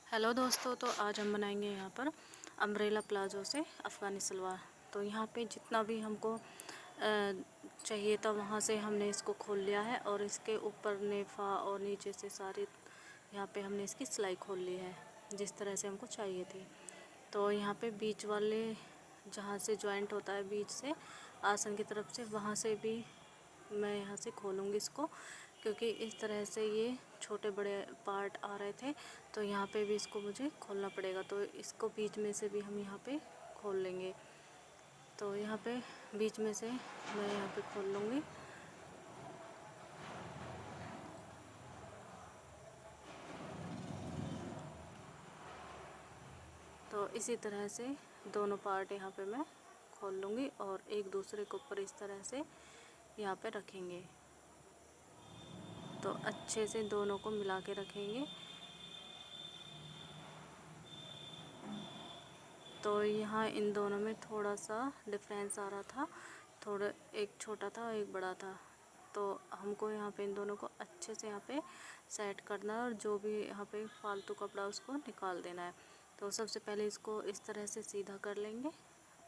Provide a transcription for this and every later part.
Hello दोस्तों, तो आज हम बनाएंगे यहाँ पर अम्ब्रेला प्लाजो से अफ़गानी सलवार। तो यहाँ पे जितना भी हमको चाहिए था वहाँ से हमने इसको खोल लिया है और इसके ऊपर नेफा और नीचे से सारी यहाँ पे हमने इसकी सिलाई खोल ली है जिस तरह से हमको चाहिए थी। तो यहाँ पे बीच वाले जहाँ से जॉइंट होता है बीच से आसन की तरफ से, वहाँ से भी मैं यहाँ से खोलूँगी इसको, क्योंकि इस तरह से ये छोटे बड़े पार्ट आ रहे थे तो यहाँ पे भी इसको मुझे खोलना पड़ेगा। तो इसको बीच में से भी हम यहाँ पे खोल लेंगे। तो यहाँ पे बीच में से मैं यहाँ पे खोल लूँगी। तो इसी तरह से दोनों पार्ट यहाँ पे मैं खोल लूँगी और एक दूसरे के ऊपर इस तरह से यहाँ पे रखेंगे। तो अच्छे से दोनों को मिला के रखेंगे। तो यहाँ इन दोनों में थोड़ा सा डिफरेंस आ रहा था, थोड़ा एक छोटा था एक बड़ा था। तो हमको यहाँ पे इन दोनों को अच्छे से यहाँ पे सेट करना है और जो भी यहाँ पे फालतू कपड़ा उसको निकाल देना है। तो सबसे पहले इसको इस तरह से सीधा कर लेंगे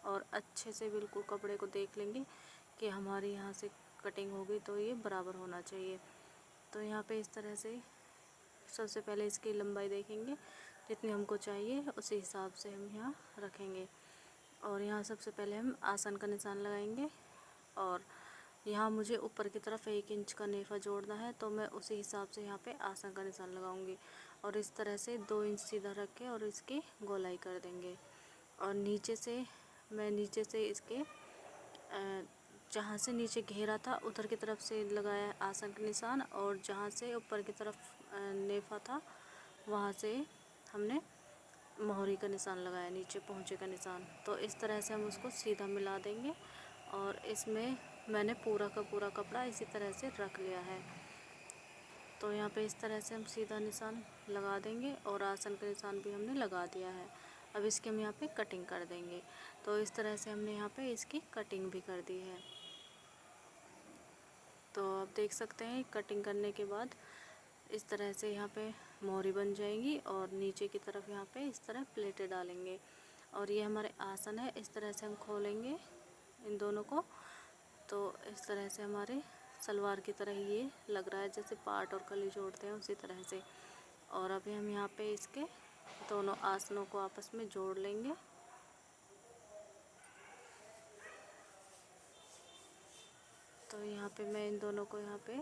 और अच्छे से बिल्कुल कपड़े को देख लेंगे कि हमारी यहाँ से कटिंग होगी तो ये बराबर होना चाहिए। तो यहाँ पे इस तरह से सबसे पहले इसकी लंबाई देखेंगे, जितनी हमको चाहिए उसी हिसाब से हम यहाँ रखेंगे। और यहाँ सबसे पहले हम आसन का निशान लगाएंगे और यहाँ मुझे ऊपर की तरफ 1 इंच का नेफा जोड़ना है, तो मैं उसी हिसाब से यहाँ पे आसन का निशान लगाऊंगी। और इस तरह से 2 इंच सीधा रख के और इसकी गोलाई कर देंगे। और नीचे से इसके जहाँ से नीचे घेरा था उधर की तरफ से लगाया आसन का निशान, और जहाँ से ऊपर की तरफ नेफा था वहाँ से हमने मोहरी का निशान लगाया, नीचे पहुँचे का निशान। तो इस तरह से हम उसको सीधा मिला देंगे और इसमें मैंने पूरा का पूरा कपड़ा इसी तरह से रख लिया है। तो यहाँ पे इस तरह से हम सीधा निशान लगा देंगे और आसन का निशान भी हमने लगा दिया है। अब इसकी हम यहाँ पे कटिंग कर देंगे। तो इस तरह से हमने यहाँ पे इसकी कटिंग भी कर दी है। तो आप देख सकते हैं कटिंग करने के बाद इस तरह से यहाँ पे मोहरी बन जाएंगी और नीचे की तरफ यहाँ पे इस तरह प्लेटें डालेंगे। और ये हमारे आसन है, इस तरह से हम खोलेंगे इन दोनों को। तो इस तरह से हमारे सलवार की तरह ये लग रहा है, जैसे पाट और कली जोड़ते हैं उसी तरह से। और अभी हम यहाँ पे इसके दोनों आसनों को आपस में जोड़ लेंगे। तो यहाँ पे मैं इन दोनों को यहाँ पे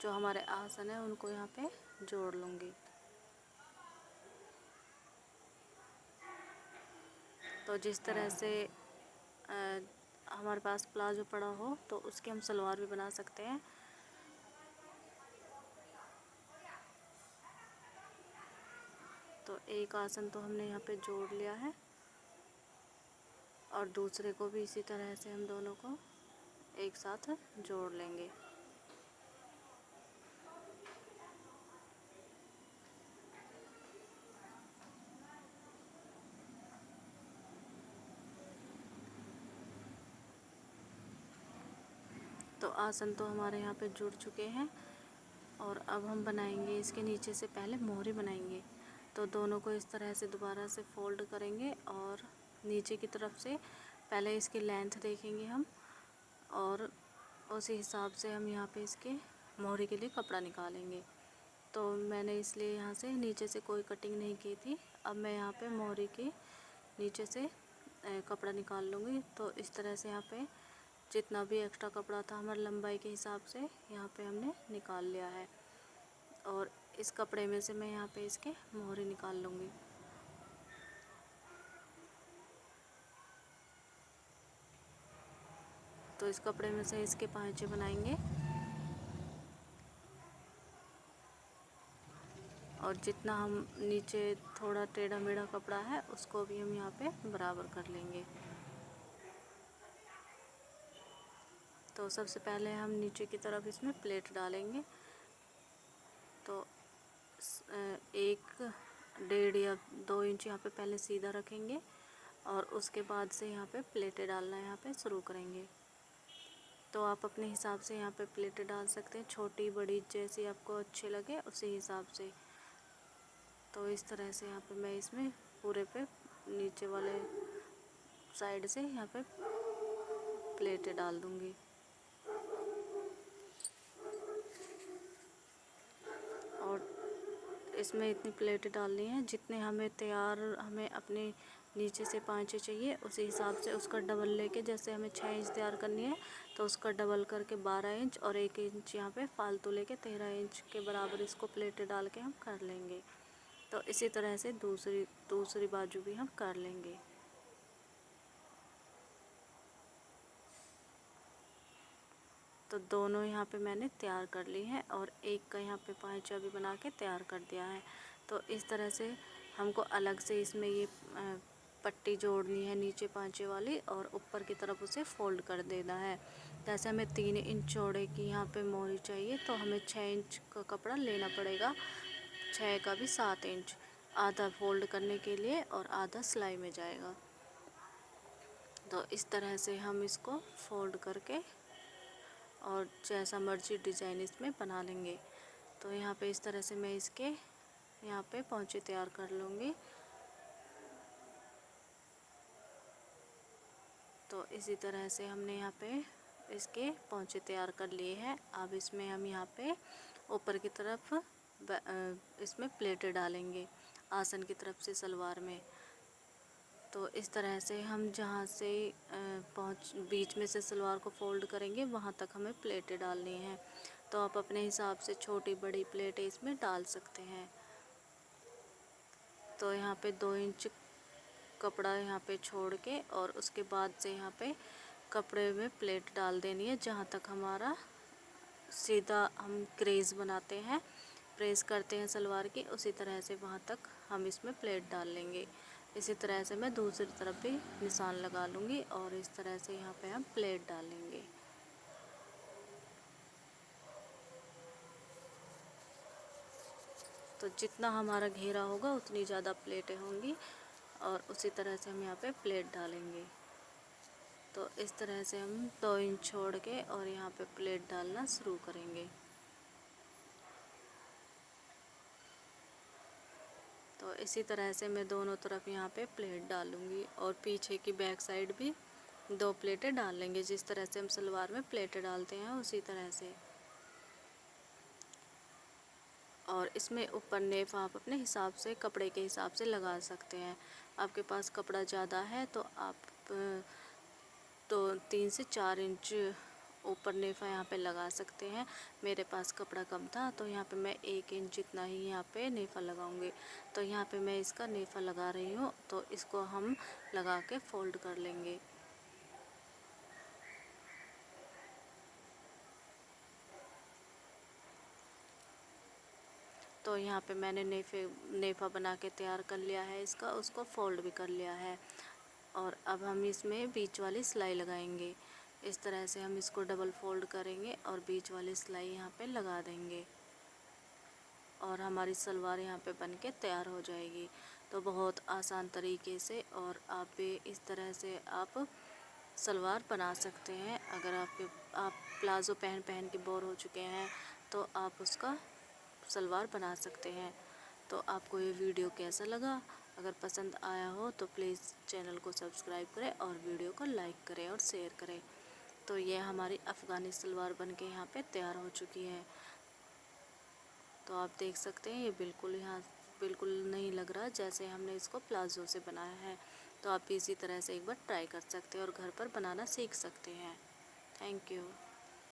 जो हमारे आसन है उनको यहाँ पे जोड़ लूँगी। तो जिस तरह से हमारे पास प्लाजो पड़ा हो तो उसकी हम सलवार भी बना सकते हैं। तो एक आसन तो हमने यहाँ पे जोड़ लिया है और दूसरे को भी इसी तरह से हम दोनों को एक साथ जोड़ लेंगे। तो आसन तो हमारे यहाँ पे जुड़ चुके हैं और अब हम बनाएंगे इसके नीचे से पहले मोहरी बनाएंगे। तो दोनों को इस तरह से दोबारा से फोल्ड करेंगे और नीचे की तरफ से पहले इसकी लेंथ देखेंगे हम, और उसी हिसाब से हम यहाँ पे इसके मोहरी के लिए कपड़ा निकालेंगे। तो मैंने इसलिए यहाँ से नीचे से कोई कटिंग नहीं की थी। अब मैं यहाँ पे मोहरी के नीचे से कपड़ा निकाल लूँगी। तो इस तरह से यहाँ पे जितना भी एक्स्ट्रा कपड़ा था हमारी लंबाई के हिसाब से यहाँ पे हमने निकाल लिया है। और इस कपड़े में से मैं यहाँ पे इसके मोहरी निकाल लूँगी। तो इस कपड़े में से इसके पांचे बनाएंगे और जितना हम नीचे थोड़ा टेढ़ा मेढ़ा कपड़ा है उसको भी हम यहाँ पे बराबर कर लेंगे। तो सबसे पहले हम नीचे की तरफ इसमें प्लेट डालेंगे। तो 1 1.5 या 2 इंच यहाँ पे पहले सीधा रखेंगे और उसके बाद से यहाँ पे प्लेटें डालना यहाँ पे शुरू करेंगे। तो आप अपने हिसाब से यहाँ पे प्लेटें डाल सकते हैं, छोटी बड़ी जैसी आपको अच्छे लगे उसी हिसाब से। तो तो इस तरह से यहाँ पे मैं इसमें पूरे पे नीचे वाले साइड से यहाँ पे प्लेटें डाल दूँगी। और इसमें इतनी प्लेटें डालनी है जितने हमें अपने नीचे से 5 चाहिए, उसी हिसाब से उसका डबल लेके, जैसे हमें 6 इंच तैयार करनी है तो उसका डबल करके 12 इंच और 1 इंच यहाँ पे फालतू लेके 13 इंच के बराबर इसको प्लेटें डाल के हम कर लेंगे। तो इसी तरह से दूसरी बाजू भी हम कर लेंगे। तो दोनों यहाँ पे मैंने तैयार कर ली है और एक का यहाँ पे पाँचा भी बना के तैयार कर दिया है। तो इस तरह से हमको अलग से इसमें ये पट्टी जोड़नी है नीचे पाँचे वाली और ऊपर की तरफ उसे फोल्ड कर देना है। जैसे हमें 3 इंच चौड़े की यहाँ पे मोहरी चाहिए तो हमें 6 इंच का कपड़ा लेना पड़ेगा, 6 का भी 7 इंच, आधा फोल्ड करने के लिए और आधा सिलाई में जाएगा। तो इस तरह से हम इसको फोल्ड करके और जैसा मर्जी डिज़ाइन इसमें बना लेंगे। तो यहाँ पे इस तरह से मैं इसके यहाँ पे पौंचे तैयार कर लूँगी। तो इसी तरह से हमने यहाँ पे इसके पौंचे तैयार कर लिए हैं। अब इसमें हम यहाँ पे ऊपर की तरफ इसमें प्लेटें डालेंगे आसन की तरफ से सलवार में। तो इस तरह से हम जहाँ से बीच में से सलवार को फोल्ड करेंगे वहाँ तक हमें प्लेटें डालनी हैं। तो आप अपने हिसाब से छोटी बड़ी प्लेटें इसमें डाल सकते हैं। तो यहाँ पे 2 इंच कपड़ा यहाँ पे छोड़ के और उसके बाद से यहाँ पे कपड़े में प्लेट डाल देनी है जहाँ तक हमारा सीधा हम क्रेज़ बनाते हैं, प्रेस करते हैं सलवार की, उसी तरह से वहाँ तक हम इसमें प्लेट डाल लेंगे। इसी तरह से मैं दूसरी तरफ भी निशान लगा लूँगी और इस तरह से यहाँ पे हम प्लेट डालेंगे। तो जितना हमारा घेरा होगा उतनी ज़्यादा प्लेटें होंगी और उसी तरह से हम यहाँ पे प्लेट डालेंगे। तो इस तरह से हम 2 इंच छोड़ के और यहाँ पे प्लेट डालना शुरू करेंगे। तो इसी तरह से मैं दोनों तरफ यहाँ पे प्लेट डालूँगी और पीछे की बैक साइड भी 2 प्लेटें डाल लेंगे। जिस तरह से हम सलवार में प्लेटें डालते हैं उसी तरह से। और इसमें ऊपर नेफ आप अपने हिसाब से कपड़े के हिसाब से लगा सकते हैं। आपके पास कपड़ा ज़्यादा है तो आप तो 3 से 4 इंच ऊपर नेफा यहाँ पे लगा सकते हैं। मेरे पास कपड़ा कम था तो यहाँ पे मैं 1 इंच जितना ही यहाँ पे नेफा लगाऊंगी। तो यहाँ पे मैं इसका नेफा लगा रही हूँ, तो इसको हम लगा के फोल्ड कर लेंगे। तो यहाँ पे मैंने नेफा बना के तैयार कर लिया है इसका, उसको फोल्ड भी कर लिया है। और अब हम इसमें बीच वाली सिलाई लगाएंगे। इस तरह से हम इसको डबल फोल्ड करेंगे और बीच वाली सिलाई यहाँ पे लगा देंगे और हमारी सलवार यहाँ पे बन के तैयार हो जाएगी। तो बहुत आसान तरीके से और आप भी इस तरह से आप सलवार बना सकते हैं। अगर आप प्लाज़ो पहन के बोर हो चुके हैं तो आप उसका सलवार बना सकते हैं। तो आपको ये वीडियो कैसा लगा? अगर पसंद आया हो तो प्लीज़ चैनल को सब्सक्राइब करें और वीडियो को लाइक करें और शेयर करें। तो ये हमारी अफ़गानी सलवार बनके यहाँ पे तैयार हो चुकी है। तो आप देख सकते हैं ये बिल्कुल नहीं लग रहा जैसे हमने इसको प्लाज़ो से बनाया है। तो आप भी इसी तरह से एक बार ट्राई कर सकते हैं और घर पर बनाना सीख सकते हैं। Thank you.